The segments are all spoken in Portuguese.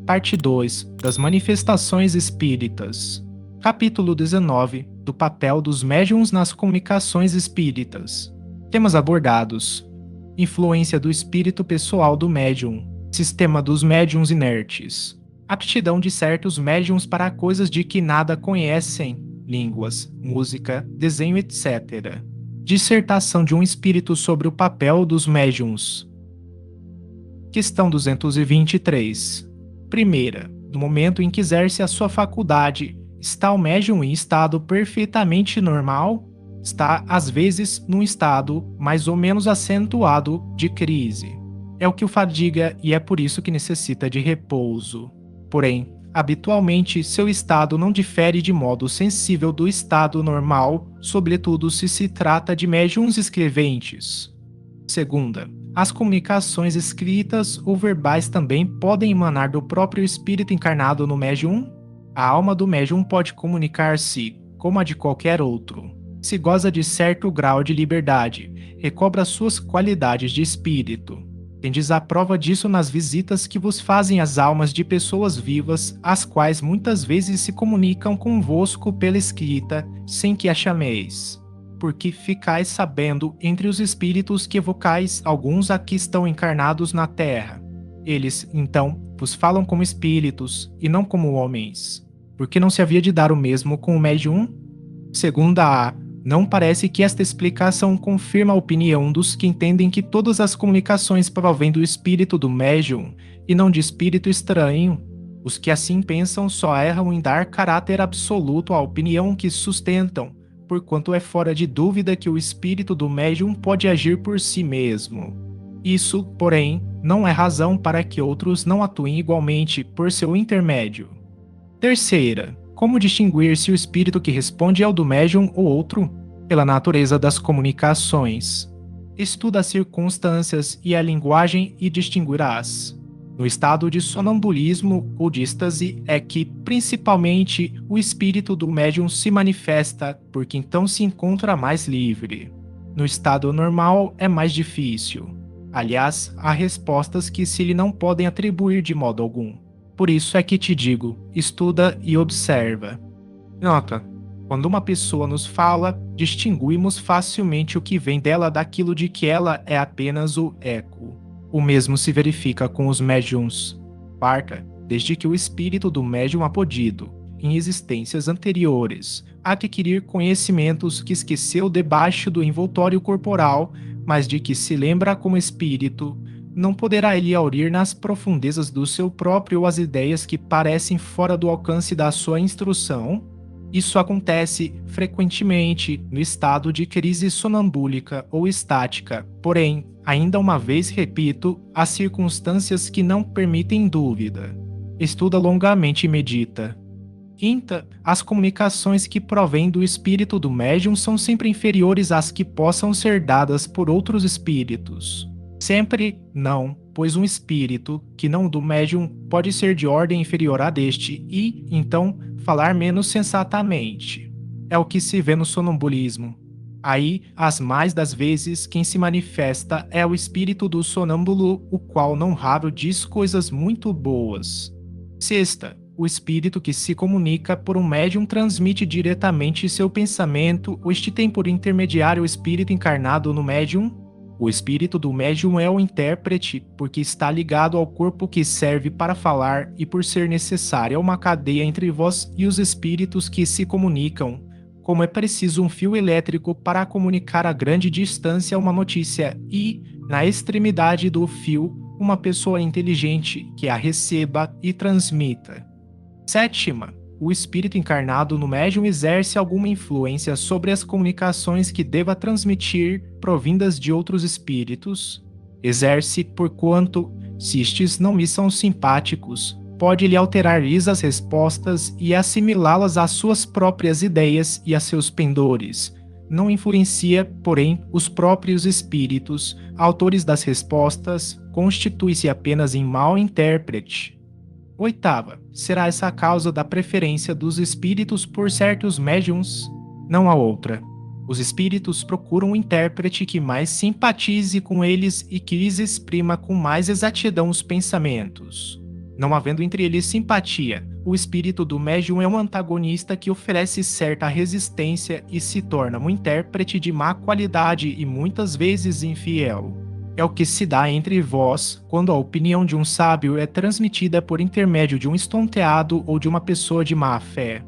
Parte 2 das Manifestações Espíritas. Capítulo 19 do papel dos médiuns nas comunicações espíritas. Temas abordados: influência do espírito pessoal do médium, sistema dos médiuns inertes, aptidão de certos médiuns para coisas de que nada conhecem, línguas, música, desenho, etc. Dissertação de um espírito sobre o papel dos médiuns. Questão 223. Primeira, no momento em que exerce a sua faculdade, está o médium em estado perfeitamente normal? Está, às vezes, num estado mais ou menos acentuado de crise. É o que o fadiga e é por isso que necessita de repouso. Porém, habitualmente, seu estado não difere de modo sensível do estado normal, sobretudo se trata de médiuns escreventes. Segunda, as comunicações escritas ou verbais também podem emanar do próprio espírito encarnado no médium? A alma do médium pode comunicar-se, como a de qualquer outro. Se goza de certo grau de liberdade, recobra suas qualidades de espírito. Tendes a prova disso nas visitas que vos fazem as almas de pessoas vivas, as quais muitas vezes se comunicam convosco pela escrita, sem que a chameis. Porque ficais sabendo entre os espíritos que evocais alguns aqui estão encarnados na terra. Eles, então, vos falam como espíritos, e não como homens. Porque não se havia de dar o mesmo com o médium? Segunda A. Não parece que esta explicação confirma a opinião dos que entendem que todas as comunicações provêm do espírito do médium, e não de espírito estranho. Os que assim pensam só erram em dar caráter absoluto à opinião que sustentam, porquanto é fora de dúvida que o espírito do médium pode agir por si mesmo. Isso, porém, não é razão para que outros não atuem igualmente por seu intermédio. Terceira, como distinguir se o espírito que responde é o do médium ou outro? Pela natureza das comunicações. Estuda as circunstâncias e a linguagem e distinguirás. No estado de sonambulismo ou de êxtase é que, principalmente, o espírito do médium se manifesta, porque então se encontra mais livre. No estado normal é mais difícil. Aliás, há respostas que se lhe não podem atribuir de modo algum. Por isso é que te digo, estuda e observa. Nota: quando uma pessoa nos fala, distinguimos facilmente o que vem dela daquilo de que ela é apenas o eco. O mesmo se verifica com os médiuns. Quarta, desde que o espírito do médium ha podido, em existências anteriores, adquirir conhecimentos que esqueceu debaixo do envoltório corporal, mas de que se lembra como espírito, não poderá ele aurir nas profundezas do seu próprio as ideias que parecem fora do alcance da sua instrução? Isso acontece frequentemente no estado de crise sonambúlica ou estática, porém, ainda uma vez repito, há circunstâncias que não permitem dúvida. Estuda longamente e medita. Quinta, as comunicações que provêm do espírito do médium são sempre inferiores às que possam ser dadas por outros espíritos. Sempre não, pois um espírito, que não do médium, pode ser de ordem inferior à deste e, então, falar menos sensatamente. É o que se vê no sonambulismo. Aí, as mais das vezes, quem se manifesta é o espírito do sonâmbulo, o qual não raro diz coisas muito boas. Sexta, o espírito que se comunica por um médium transmite diretamente seu pensamento, ou este tem por intermediário o espírito encarnado no médium? O espírito do médium é o intérprete, porque está ligado ao corpo que serve para falar e por ser necessária uma cadeia entre vós e os espíritos que se comunicam, como é preciso um fio elétrico para comunicar a grande distância uma notícia e, na extremidade do fio, uma pessoa inteligente que a receba e transmita. Sétima, o espírito encarnado no médium exerce alguma influência sobre as comunicações que deva transmitir provindas de outros espíritos? Exerce, porquanto, se estes não me são simpáticos, pode-lhe alterar-lhes as respostas e assimilá-las às suas próprias ideias e a seus pendores. Não influencia, porém, os próprios espíritos, autores das respostas, constitui-se apenas em mau intérprete. Oitava, será essa a causa da preferência dos espíritos por certos médiuns? Não há outra. Os espíritos procuram um intérprete que mais simpatize com eles e que lhes exprima com mais exatidão os pensamentos. Não havendo entre eles simpatia, o espírito do médium é um antagonista que oferece certa resistência e se torna um intérprete de má qualidade e muitas vezes infiel. É o que se dá entre vós quando a opinião de um sábio é transmitida por intermédio de um estonteado ou de uma pessoa de má fé.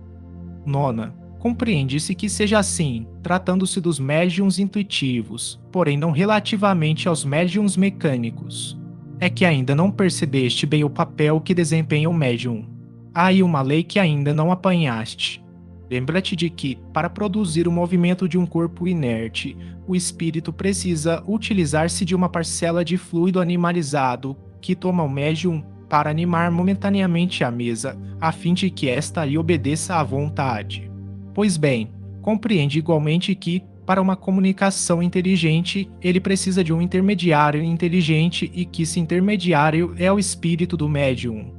Nona, compreende-se que seja assim, tratando-se dos médiuns intuitivos, porém não relativamente aos médiuns mecânicos. É que ainda não percebeste bem o papel que desempenha o médium. Há aí uma lei que ainda não apanhaste. Lembra-te de que, para produzir o movimento de um corpo inerte, o espírito precisa utilizar-se de uma parcela de fluido animalizado que toma o médium para animar momentaneamente a mesa, a fim de que esta lhe obedeça à vontade. Pois bem, compreende igualmente que, para uma comunicação inteligente, ele precisa de um intermediário inteligente e que esse intermediário é o espírito do médium.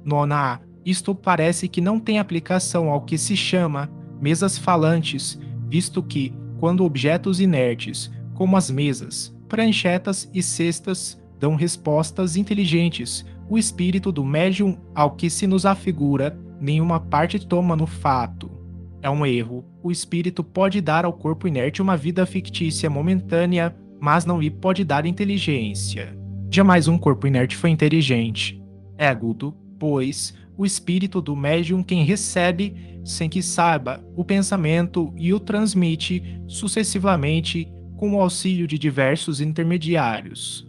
Nona, isto parece que não tem aplicação ao que se chama mesas falantes, visto que, quando objetos inertes, como as mesas, pranchetas e cestas, dão respostas inteligentes, o espírito do médium ao que se nos afigura, nenhuma parte toma no fato. É um erro. O espírito pode dar ao corpo inerte uma vida fictícia momentânea, mas não lhe pode dar inteligência. Jamais um corpo inerte foi inteligente. É agudo, pois, o espírito do médium quem recebe, sem que saiba, o pensamento e o transmite sucessivamente com o auxílio de diversos intermediários.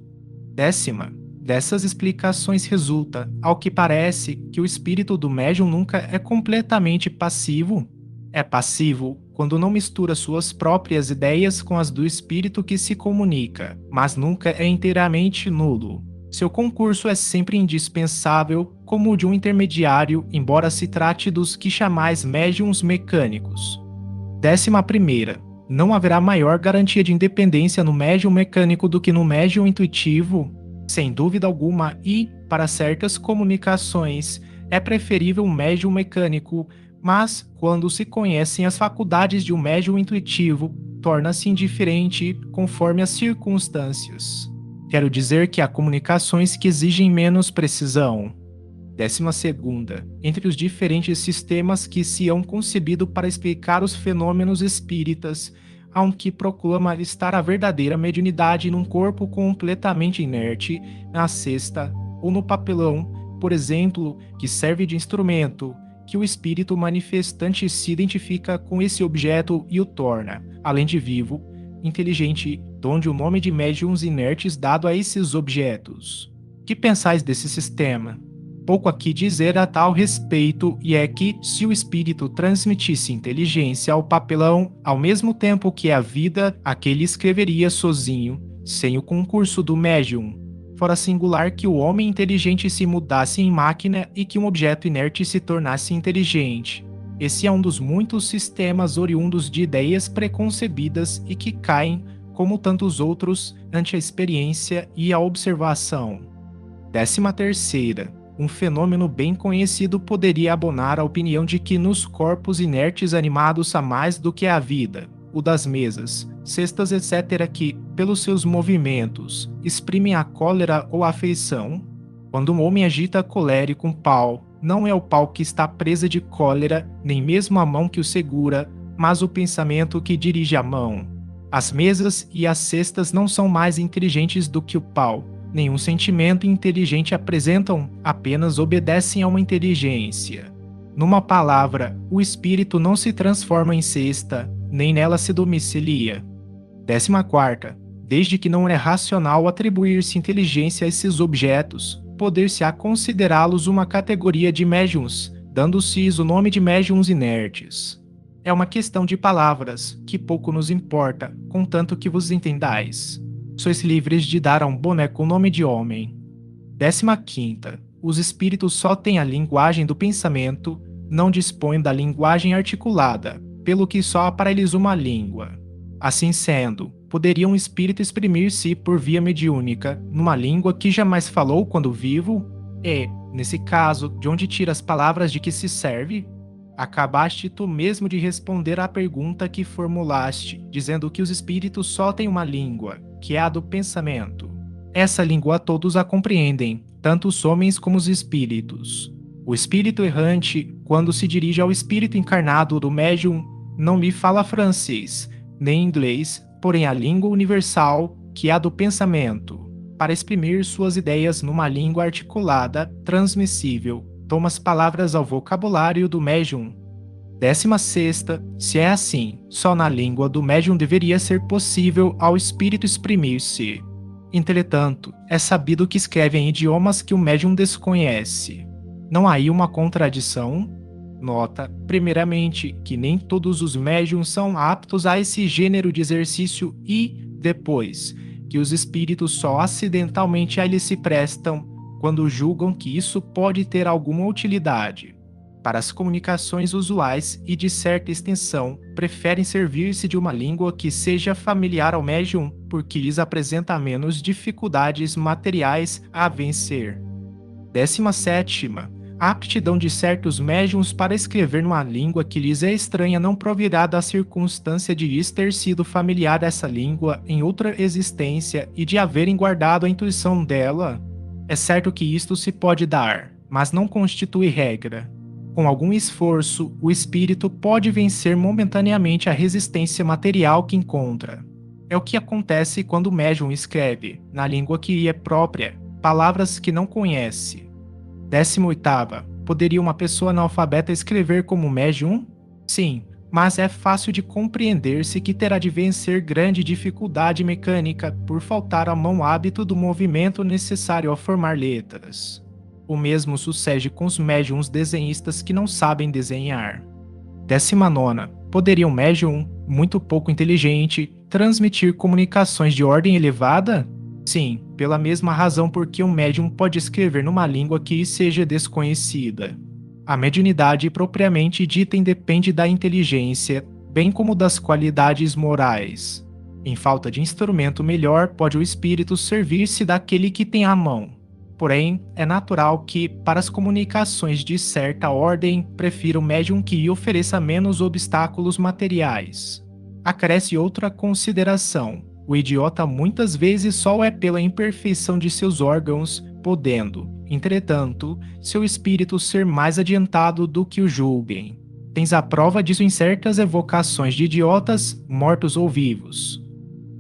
Décima, dessas explicações resulta, ao que parece, que o espírito do médium nunca é completamente passivo. É passivo quando não mistura suas próprias ideias com as do espírito que se comunica, mas nunca é inteiramente nulo. Seu concurso é sempre indispensável, como o de um intermediário, embora se trate dos que chamais médiuns mecânicos. 11ª. Não haverá maior garantia de independência no médium mecânico do que no médium intuitivo? Sem dúvida alguma, e, para certas comunicações, é preferível um médium mecânico, mas, quando se conhecem as faculdades de um médium intuitivo, torna-se indiferente conforme as circunstâncias. Quero dizer que há comunicações que exigem menos precisão. 12ª. Entre os diferentes sistemas que se hão concebido para explicar os fenômenos espíritas, há um que proclama estar a verdadeira mediunidade num corpo completamente inerte, na cesta ou no papelão, por exemplo, que serve de instrumento, que o espírito manifestante se identifica com esse objeto e o torna, além de vivo, inteligente, donde o nome de médiuns inertes dado a esses objetos. Que pensais desse sistema? Pouco aqui dizer a tal respeito, e é que, se o espírito transmitisse inteligência ao papelão, ao mesmo tempo que a vida, aquele escreveria sozinho, sem o concurso do médium. Fora singular que o homem inteligente se mudasse em máquina e que um objeto inerte se tornasse inteligente. Esse é um dos muitos sistemas oriundos de ideias preconcebidas e que caem, como tantos outros, ante a experiência e a observação. 13ª. Um fenômeno bem conhecido poderia abonar a opinião de que nos corpos inertes animados há mais do que a vida, o das mesas, cestas, etc., que, pelos seus movimentos, exprimem a cólera ou a afeição. Quando um homem agita colérico um pau, não é o pau que está presa de cólera, nem mesmo a mão que o segura, mas o pensamento que dirige a mão. As mesas e as cestas não são mais inteligentes do que o pau. Nenhum sentimento inteligente apresentam, apenas obedecem a uma inteligência. Numa palavra, o espírito não se transforma em cesta, nem nela se domicilia. 14ª. Desde que não é racional atribuir-se inteligência a esses objetos, poder-se-á considerá-los uma categoria de médiuns, dando-se o nome de médiuns inertes. É uma questão de palavras, que pouco nos importa, contanto que vos entendais. Sois livres de dar a um boneco o nome de homem. 15ª. Os espíritos só têm a linguagem do pensamento, não dispõem da linguagem articulada, pelo que só há para eles uma língua. Assim sendo, poderia um espírito exprimir-se por via mediúnica, numa língua que jamais falou quando vivo? E, nesse caso, de onde tira as palavras de que se serve? Acabaste tu mesmo de responder à pergunta que formulaste, dizendo que os espíritos só têm uma língua, que é a do pensamento. Essa língua todos a compreendem, tanto os homens como os espíritos. O espírito errante, quando se dirige ao espírito encarnado do médium, não lhe fala francês, nem inglês, porém a língua universal, que é a do pensamento, para exprimir suas ideias numa língua articulada, transmissível, toma as palavras ao vocabulário do médium. 16ª, se é assim, só na língua do médium deveria ser possível ao espírito exprimir-se. Entretanto, é sabido que escreve em idiomas que o médium desconhece. Não há aí uma contradição? Nota, primeiramente, que nem todos os médiums são aptos a esse gênero de exercício e, depois, que os espíritos só acidentalmente a ele se prestam quando julgam que isso pode ter alguma utilidade. Para as comunicações usuais e de certa extensão, preferem servir-se de uma língua que seja familiar ao médium porque lhes apresenta menos dificuldades materiais a vencer. 17ª, a aptidão de certos médiuns para escrever numa língua que lhes é estranha não provirá da circunstância de lhes ter sido familiar essa língua em outra existência e de haverem guardado a intuição dela. É certo que isto se pode dar, mas não constitui regra. Com algum esforço, o espírito pode vencer momentaneamente a resistência material que encontra. É o que acontece quando o médium escreve, na língua que lhe é própria, palavras que não conhece. 18ª, poderia uma pessoa analfabeta escrever como médium? Sim, mas é fácil de compreender-se que terá de vencer grande dificuldade mecânica por faltar ao mão hábito do movimento necessário ao formar letras. O mesmo sucede com os médiums desenhistas que não sabem desenhar. 19ª, poderia um médium, muito pouco inteligente, transmitir comunicações de ordem elevada? Sim, pela mesma razão porque um médium pode escrever numa língua que lhe seja desconhecida. A mediunidade propriamente dita independe da inteligência, bem como das qualidades morais. Em falta de instrumento melhor, pode o espírito servir-se daquele que tem à mão. Porém, é natural que, para as comunicações de certa ordem, prefira o médium que lhe ofereça menos obstáculos materiais. Acresce outra consideração. O idiota muitas vezes só é pela imperfeição de seus órgãos, podendo, entretanto, seu espírito ser mais adiantado do que o julguem. Tens a prova disso em certas evocações de idiotas, mortos ou vivos.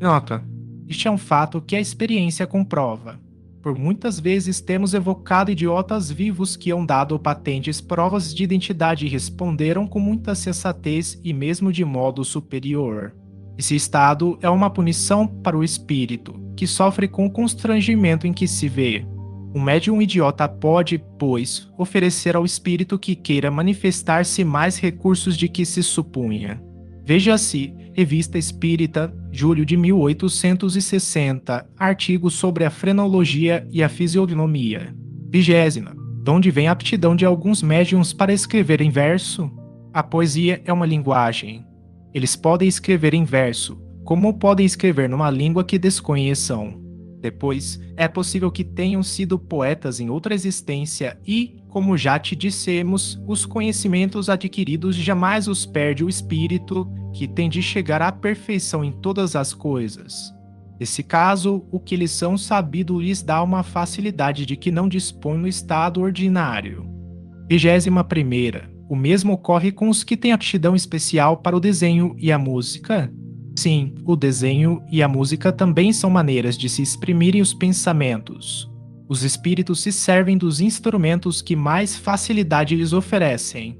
Nota: este é um fato que a experiência comprova. Por muitas vezes temos evocado idiotas vivos que hão dado patentes provas de identidade e responderam com muita sensatez e mesmo de modo superior. Esse estado é uma punição para o espírito, que sofre com o constrangimento em que se vê. Um médium idiota pode, pois, oferecer ao espírito que queira manifestar-se mais recursos de que se supunha. Veja-se, Revista Espírita, julho de 1860, artigo sobre a frenologia e a fisionomia. 20ª, de onde vem a aptidão de alguns médiuns para escrever em verso? A poesia é uma linguagem. Eles podem escrever em verso, como podem escrever numa língua que desconheçam. Depois, é possível que tenham sido poetas em outra existência e, como já te dissemos, os conhecimentos adquiridos jamais os perde o espírito, que tem de chegar à perfeição em todas as coisas. Nesse caso, o que eles são sabido lhes dá uma facilidade de que não dispõe no estado ordinário. 21ª. O mesmo ocorre com os que têm aptidão especial para o desenho e a música? Sim, o desenho e a música também são maneiras de se exprimirem os pensamentos. Os espíritos se servem dos instrumentos que mais facilidade lhes oferecem.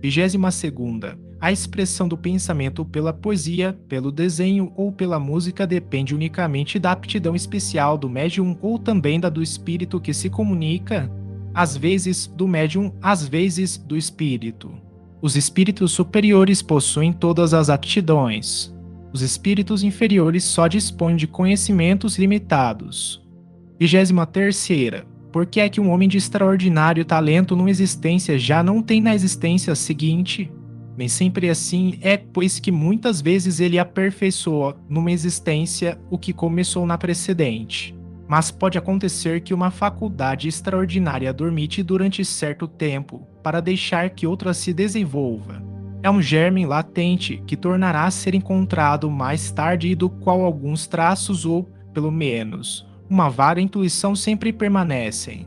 22ª. A expressão do pensamento pela poesia, pelo desenho ou pela música depende unicamente da aptidão especial do médium ou também da do espírito que se comunica? Às vezes do médium, às vezes do espírito. Os espíritos superiores possuem todas as aptidões. Os espíritos inferiores só dispõem de conhecimentos limitados. 23ª. Por que é que um homem de extraordinário talento numa existência já não tem na existência seguinte? Nem sempre assim é, pois que muitas vezes ele aperfeiçoa numa existência o que começou na precedente. Mas pode acontecer que uma faculdade extraordinária dormite durante certo tempo, para deixar que outra se desenvolva. É um germe latente que tornará a ser encontrado mais tarde e do qual alguns traços ou, pelo menos, uma vaga intuição sempre permanecem.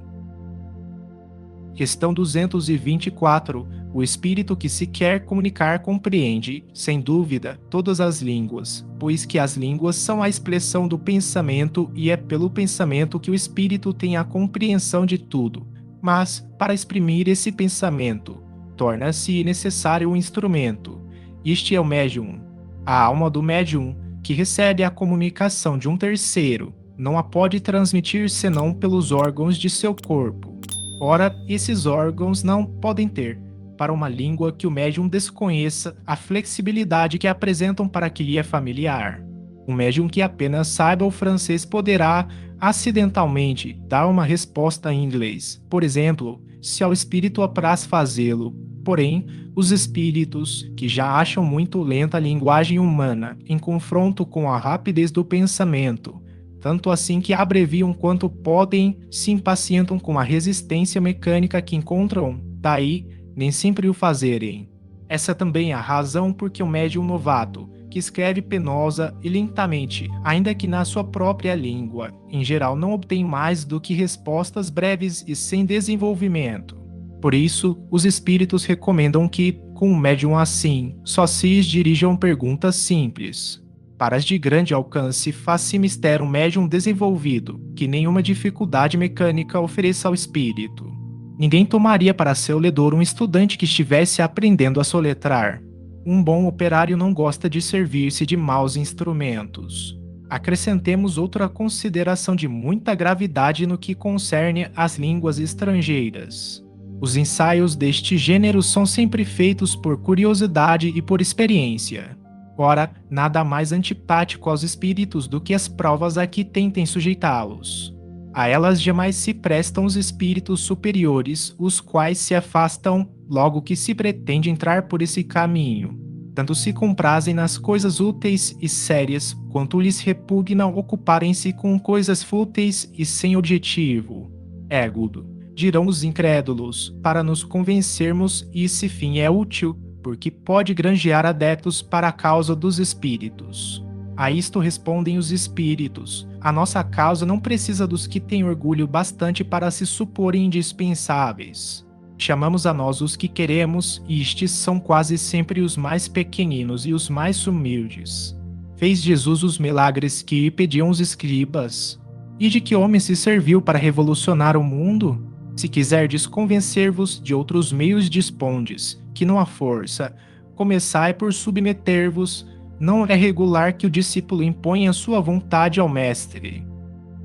Questão 224. O espírito que se quer comunicar compreende, sem dúvida, todas as línguas, pois que as línguas são a expressão do pensamento e é pelo pensamento que o espírito tem a compreensão de tudo. Mas, para exprimir esse pensamento, torna-se necessário um instrumento. Este é o médium. A alma do médium, que recebe a comunicação de um terceiro, não a pode transmitir senão pelos órgãos de seu corpo. Ora, esses órgãos não podem ter, para uma língua que o médium desconheça, a flexibilidade que apresentam para que lhe é familiar. Um médium que apenas saiba o francês poderá, acidentalmente, dar uma resposta em inglês, por exemplo, se ao espírito apraz fazê-lo. Porém, os espíritos, que já acham muito lenta a linguagem humana em confronto com a rapidez do pensamento, tanto assim que abreviam quanto podem, se impacientam com a resistência mecânica que encontram, daí nem sempre o fazerem. Essa também é a razão por que o médium novato, que escreve penosa e lentamente, ainda que na sua própria língua, em geral não obtém mais do que respostas breves e sem desenvolvimento. Por isso, os espíritos recomendam que, com um médium assim, só se dirijam perguntas simples. Para as de grande alcance, faz-se mistério um médium desenvolvido, que nenhuma dificuldade mecânica ofereça ao espírito. Ninguém tomaria para seu ledor um estudante que estivesse aprendendo a soletrar. Um bom operário não gosta de servir-se de maus instrumentos. Acrescentemos outra consideração de muita gravidade no que concerne às línguas estrangeiras. Os ensaios deste gênero são sempre feitos por curiosidade e por experiência. Ora, nada mais antipático aos espíritos do que as provas a que tentem sujeitá-los. A elas jamais se prestam os espíritos superiores, os quais se afastam logo que se pretende entrar por esse caminho. Tanto se comprazem nas coisas úteis e sérias, quanto lhes repugna ocuparem-se com coisas fúteis e sem objetivo. Égudo, dirão os incrédulos, para nos convencermos e esse fim é útil, porque pode granjear adeptos para a causa dos espíritos. A isto respondem os espíritos: a nossa causa não precisa dos que têm orgulho bastante para se suporem indispensáveis. Chamamos a nós os que queremos, e estes são quase sempre os mais pequeninos e os mais humildes. Fez Jesus os milagres que pediam os escribas? E de que homem se serviu para revolucionar o mundo? Se quiserdes convencer-vos de outros meios dispondes, que não há força, começai por submeter-vos. Não é regular que o discípulo imponha sua vontade ao mestre.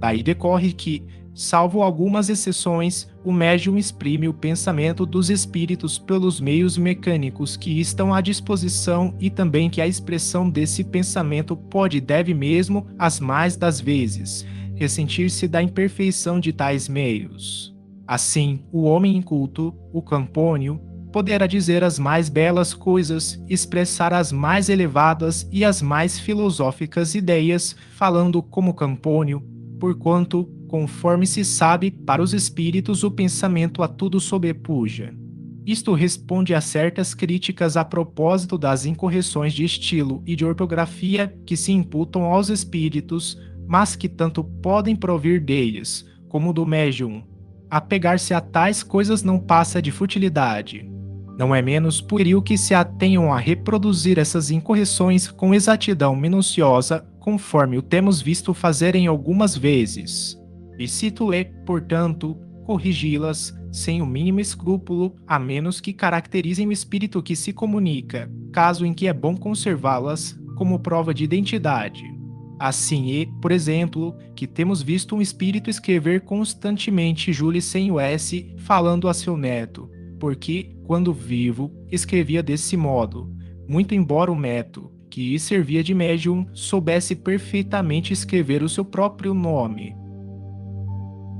Daí decorre que, salvo algumas exceções, o médium exprime o pensamento dos espíritos pelos meios mecânicos que estão à disposição e também que a expressão desse pensamento pode e deve mesmo, as mais das vezes, ressentir-se da imperfeição de tais meios. Assim, o homem inculto, o campônio, poderá dizer as mais belas coisas, expressar as mais elevadas e as mais filosóficas ideias, falando como Campônio, porquanto, conforme se sabe, para os espíritos o pensamento a tudo sobrepuja. Isto responde a certas críticas a propósito das incorreções de estilo e de ortografia que se imputam aos espíritos, mas que tanto podem provir deles, como do médium. Apegar-se a tais coisas não passa de futilidade. Não é menos pueril que se atenham a reproduzir essas incorreções com exatidão minuciosa, conforme o temos visto fazerem algumas vezes. Licito-lhe, portanto, corrigi-las sem o mínimo escrúpulo, a menos que caracterizem o espírito que se comunica, caso em que é bom conservá-las como prova de identidade. Assim é, por exemplo, que temos visto um espírito escrever constantemente Júlia sem o S, falando a seu neto, porque, quando vivo, escrevia desse modo, muito embora o neto, que lhe servia de médium, soubesse perfeitamente escrever o seu próprio nome.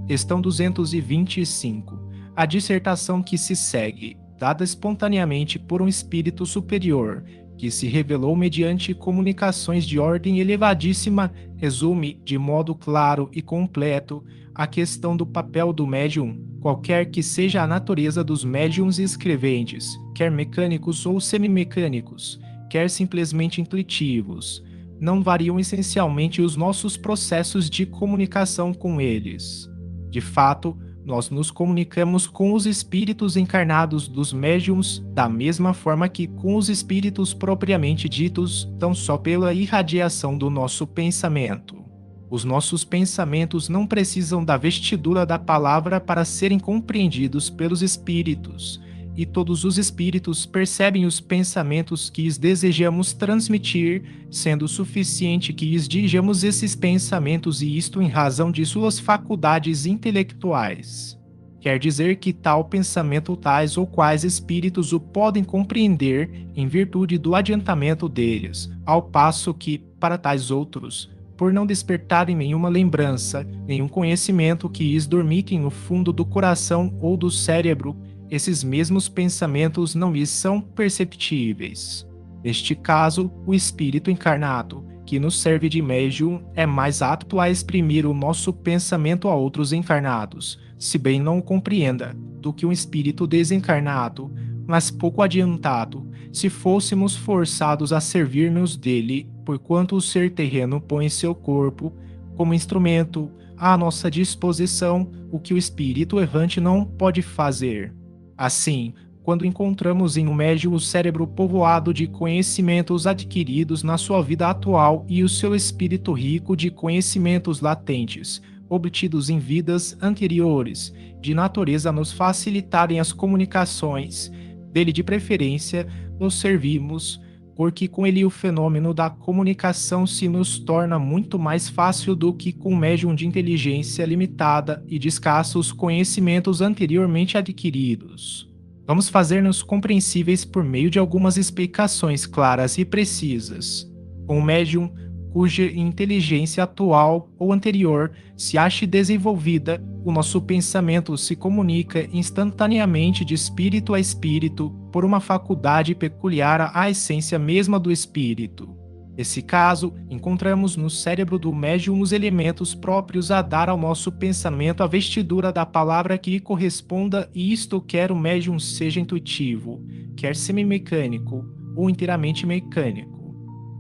Questão 225. A dissertação que se segue, dada espontaneamente por um espírito superior, que se revelou mediante comunicações de ordem elevadíssima, resume, de modo claro e completo, a questão do papel do médium, qualquer que seja a natureza dos médiums escreventes, quer mecânicos ou semimecânicos, quer simplesmente intuitivos. Não variam essencialmente os nossos processos de comunicação com eles. De fato, Nós nos comunicamos com os espíritos encarnados dos médiums da mesma forma que com os espíritos propriamente ditos, tão só pela irradiação do nosso pensamento. Os nossos pensamentos não precisam da vestidura da palavra para serem compreendidos pelos espíritos, e todos os espíritos percebem os pensamentos que lhes desejamos transmitir, sendo suficiente que lhes dirijamos esses pensamentos, e isto em razão de suas faculdades intelectuais. Quer dizer que tal pensamento tais ou quais espíritos o podem compreender em virtude do adiantamento deles, ao passo que, para tais outros, por não despertarem nenhuma lembrança, nenhum conhecimento que lhes dormitem no fundo do coração ou do cérebro, esses mesmos pensamentos não lhes são perceptíveis. Neste caso, o espírito encarnado, que nos serve de médium, é mais apto a exprimir o nosso pensamento a outros encarnados, se bem não o compreenda, do que um espírito desencarnado, mas pouco adiantado, se fôssemos forçados a servir-nos dele, porquanto o ser terreno põe seu corpo, como instrumento, à nossa disposição, o que o espírito errante não pode fazer. Assim, quando encontramos em um médium o cérebro povoado de conhecimentos adquiridos na sua vida atual e o seu espírito rico de conhecimentos latentes, obtidos em vidas anteriores, de natureza a nos facilitarem as comunicações, dele de preferência nos servimos, porque com ele o fenômeno da comunicação se nos torna muito mais fácil do que com um médium de inteligência limitada e de escassos conhecimentos anteriormente adquiridos. Vamos fazer-nos compreensíveis por meio de algumas explicações claras e precisas. Com um médium cuja inteligência atual ou anterior se ache desenvolvida, o nosso pensamento se comunica instantaneamente de espírito a espírito por uma faculdade peculiar à essência mesma do espírito. Nesse caso, encontramos no cérebro do médium os elementos próprios a dar ao nosso pensamento a vestidura da palavra que lhe corresponda, e isto quer o médium seja intuitivo, quer semimecânico ou inteiramente mecânico.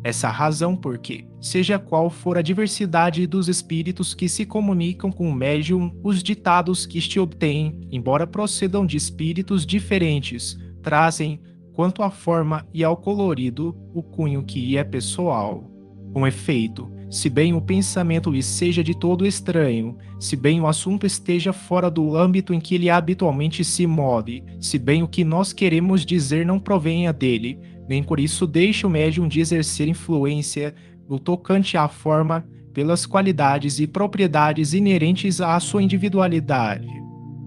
Essa razão porque, seja qual for a diversidade dos espíritos que se comunicam com o médium, os ditados que este obtém, embora procedam de espíritos diferentes, trazem, quanto à forma e ao colorido, o cunho que lhe é pessoal. Com efeito, se bem o pensamento lhe seja de todo estranho, se bem o assunto esteja fora do âmbito em que ele habitualmente se move, se bem o que nós queremos dizer não provenha dele, nem por isso deixe o médium de exercer influência no tocante à forma pelas qualidades e propriedades inerentes à sua individualidade.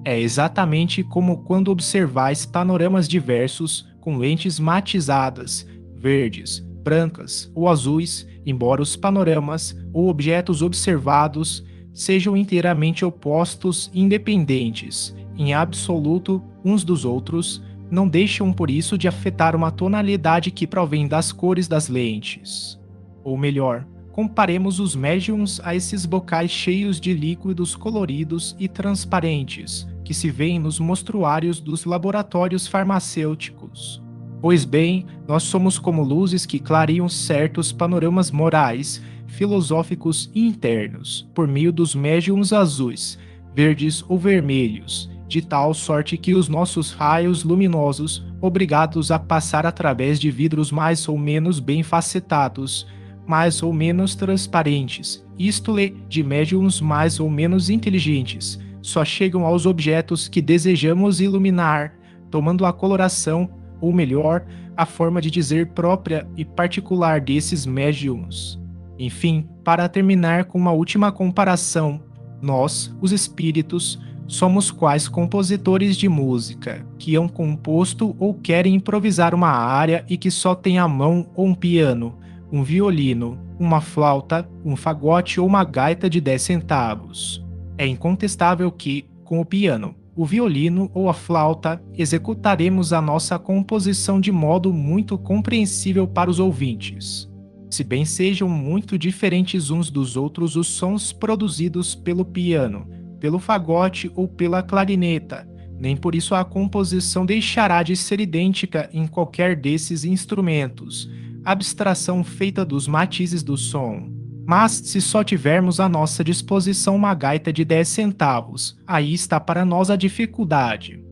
É exatamente como quando observais panoramas diversos com lentes matizadas, verdes, brancas ou azuis, embora os panoramas ou objetos observados sejam inteiramente opostos e independentes, em absoluto, uns dos outros, não deixam por isso de afetar uma tonalidade que provém das cores das lentes. Ou melhor, comparemos os médiums a esses bocais cheios de líquidos coloridos e transparentes, que se veem nos mostruários dos laboratórios farmacêuticos. Pois bem, nós somos como luzes que clareiam certos panoramas morais, filosóficos e internos, por meio dos médiums azuis, verdes ou vermelhos, de tal sorte que os nossos raios luminosos, obrigados a passar através de vidros mais ou menos bem facetados, mais ou menos transparentes, isto-é, de médiums mais ou menos inteligentes, só chegam aos objetos que desejamos iluminar, tomando a coloração, ou melhor, a forma de dizer própria e particular desses médiums. Enfim, para terminar com uma última comparação, nós, os espíritos, somos quais compositores de música, que hão composto ou querem improvisar uma área e que só têm à mão ou um piano, um violino, uma flauta, um fagote ou uma gaita de 10 centavos. É incontestável que, com o piano, o violino ou a flauta, executaremos a nossa composição de modo muito compreensível para os ouvintes. Se bem sejam muito diferentes uns dos outros os sons produzidos pelo piano, pelo fagote ou pela clarineta, nem por isso a composição deixará de ser idêntica em qualquer desses instrumentos, abstração feita dos matizes do som. Mas se só tivermos à nossa disposição uma gaita de 10 centavos, aí está para nós a dificuldade.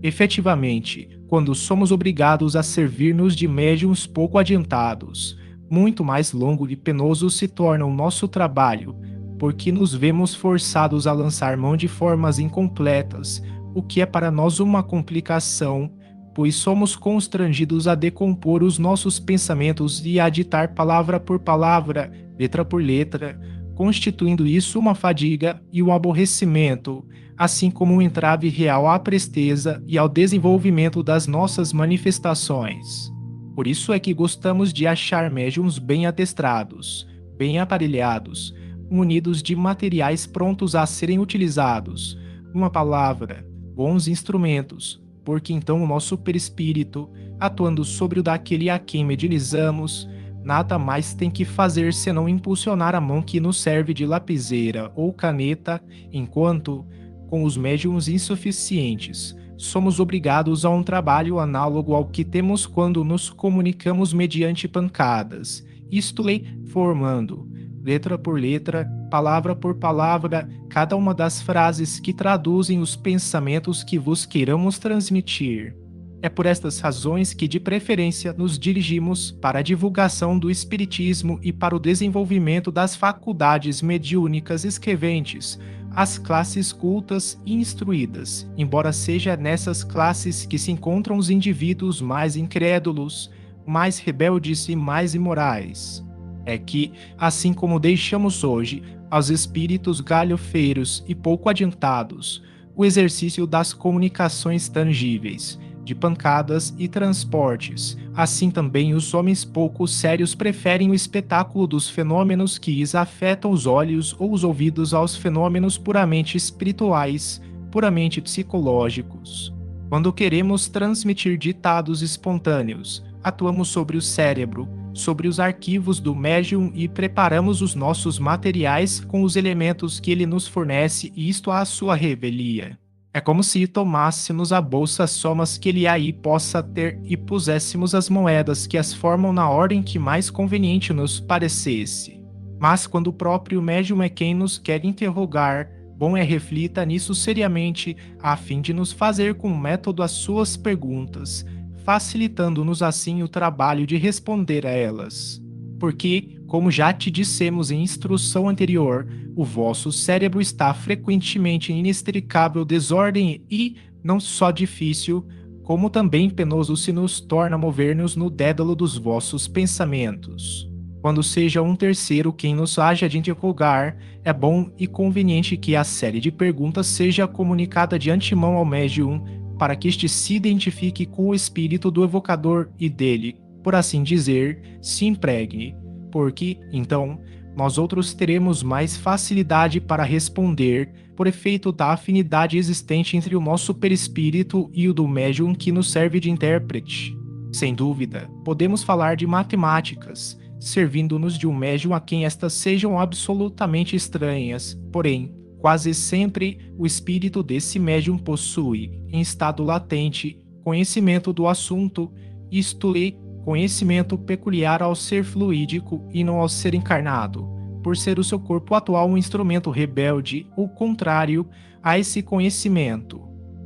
Efetivamente, quando somos obrigados a servir-nos de médiuns pouco adiantados, muito mais longo e penoso se torna o nosso trabalho, porque nos vemos forçados a lançar mão de formas incompletas, o que é para nós uma complicação, pois somos constrangidos a decompor os nossos pensamentos e a ditar palavra por palavra, letra por letra, constituindo isso uma fadiga e um aborrecimento, assim como um entrave real à presteza e ao desenvolvimento das nossas manifestações. Por isso é que gostamos de achar médiuns bem adestrados, bem aparelhados, munidos de materiais prontos a serem utilizados, uma palavra, bons instrumentos, porque então o nosso perispírito, atuando sobre o daquele a quem medianizamos, nada mais tem que fazer senão impulsionar a mão que nos serve de lapiseira ou caneta, enquanto, com os médiuns insuficientes, somos obrigados a um trabalho análogo ao que temos quando nos comunicamos mediante pancadas, isto é, formando, letra por letra, palavra por palavra, cada uma das frases que traduzem os pensamentos que vos queiramos transmitir. É por estas razões que, de preferência, nos dirigimos para a divulgação do Espiritismo e para o desenvolvimento das faculdades mediúnicas escreventes, as classes cultas e instruídas, embora seja nessas classes que se encontram os indivíduos mais incrédulos, mais rebeldes e mais imorais. É que, assim como deixamos hoje aos espíritos galhofeiros e pouco adiantados o exercício das comunicações tangíveis, de pancadas e transportes, assim também os homens pouco sérios preferem o espetáculo dos fenômenos que lhes afetam os olhos ou os ouvidos aos fenômenos puramente espirituais, puramente psicológicos. Quando queremos transmitir ditados espontâneos, atuamos sobre o cérebro, sobre os arquivos do médium e preparamos os nossos materiais com os elementos que ele nos fornece, isto à sua revelia. É como se tomássemos a bolsa somas que ele aí possa ter e puséssemos as moedas que as formam na ordem que mais conveniente nos parecesse. Mas quando o próprio médium é quem nos quer interrogar, bom é reflita nisso seriamente, a fim de nos fazer com método as suas perguntas, facilitando-nos assim o trabalho de responder a elas. Porque, como já te dissemos em instrução anterior, o vosso cérebro está frequentemente em inextricável desordem e, não só difícil, como também penoso se nos torna mover-nos no dédalo dos vossos pensamentos. Quando seja um terceiro quem nos haja de interrogar, é bom e conveniente que a série de perguntas seja comunicada de antemão ao médium, para que este se identifique com o espírito do evocador e dele, por assim dizer, se impregne, porque, então, nós outros teremos mais facilidade para responder, por efeito da afinidade existente entre o nosso perispírito e o do médium que nos serve de intérprete. Sem dúvida, podemos falar de matemáticas, servindo-nos de um médium a quem estas sejam absolutamente estranhas, porém, quase sempre o espírito desse médium possui, em estado latente, conhecimento do assunto, isto é, conhecimento peculiar ao ser fluídico e não ao ser encarnado, por ser o seu corpo atual um instrumento rebelde ou contrário a esse conhecimento.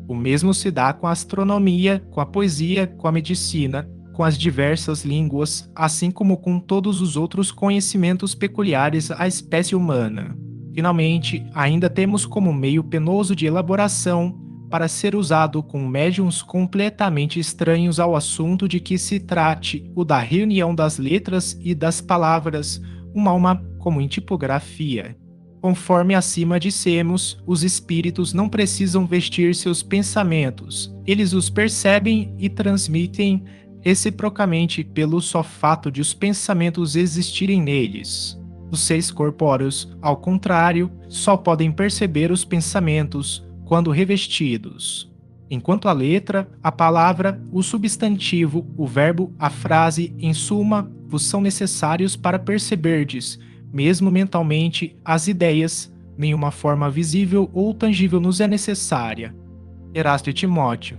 O mesmo se dá com a astronomia, com a poesia, com a medicina, com as diversas línguas, assim como com todos os outros conhecimentos peculiares à espécie humana. Finalmente, ainda temos como meio penoso de elaboração, para ser usado com médiuns completamente estranhos ao assunto de que se trate, o da reunião das letras e das palavras, uma a uma como em tipografia. Conforme acima dissemos, os espíritos não precisam vestir seus pensamentos, eles os percebem e transmitem reciprocamente pelo só fato de os pensamentos existirem neles. Os seres corpóreos, ao contrário, só podem perceber os pensamentos quando revestidos. Enquanto a letra, a palavra, o substantivo, o verbo, a frase, em suma, vos são necessários para perceberdes, mesmo mentalmente, as ideias, nenhuma forma visível ou tangível nos é necessária. Erasto e Timóteo.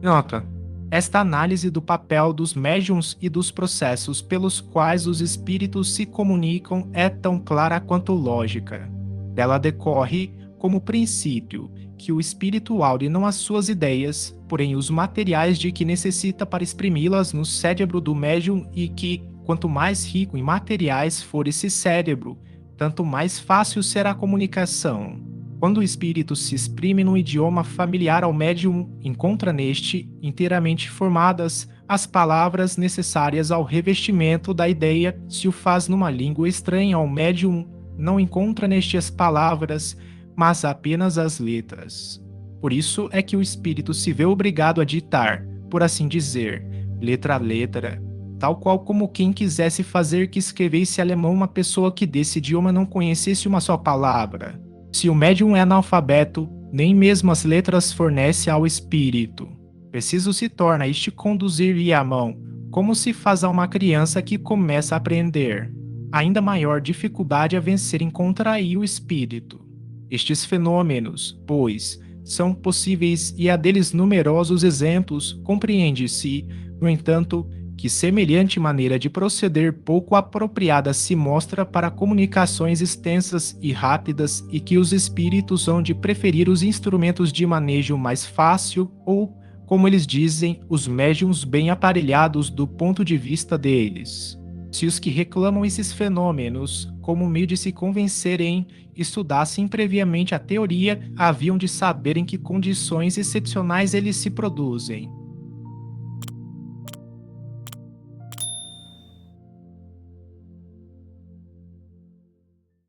Nota: Esta análise do papel dos médiuns e dos processos pelos quais os espíritos se comunicam é tão clara quanto lógica. Dela decorre, como princípio, que o espírito aure não as suas ideias, porém os materiais de que necessita para exprimi-las no cérebro do médium e que, quanto mais rico em materiais for esse cérebro, tanto mais fácil será a comunicação. Quando o espírito se exprime num idioma familiar ao médium, encontra neste, inteiramente formadas, as palavras necessárias ao revestimento da ideia. Se o faz numa língua estranha ao médium, não encontra neste as palavras, mas apenas as letras. Por isso é que o espírito se vê obrigado a ditar, por assim dizer, letra a letra, tal qual como quem quisesse fazer que escrevesse alemão uma pessoa que desse idioma não conhecesse uma só palavra. Se o médium é analfabeto, nem mesmo as letras fornece ao espírito. Preciso se torna este conduzir-lhe a mão, como se faz a uma criança que começa a aprender. Ainda maior dificuldade a vencer encontra-aí o espírito. Estes fenômenos, pois, são possíveis e há deles numerosos exemplos, compreende-se, no entanto, que semelhante maneira de proceder pouco apropriada se mostra para comunicações extensas e rápidas e que os espíritos hão de preferir os instrumentos de manejo mais fácil ou, como eles dizem, os médiuns bem aparelhados do ponto de vista deles. Se os que reclamam esses fenômenos, como meio de se convencerem, estudassem previamente a teoria, haviam de saber em que condições excepcionais eles se produzem.